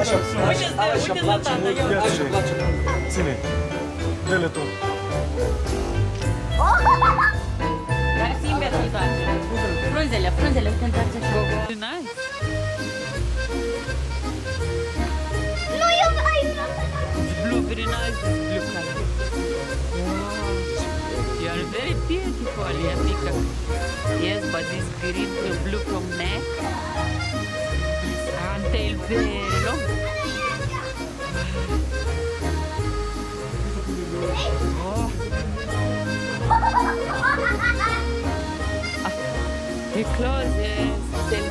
Așa, așa place mult, așa place mult. Ține. Dă-le tot. Care ți invers îi place? Frunzele, te întoarce așa. Nice. Nu, eu ai Blue, very nice blue color. Wow. You are very beautiful, Yatika. Yes, but this green blue from neck and tail very long. Oh. The closest. Then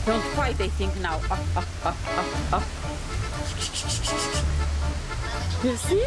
don't fight, I think now. You see?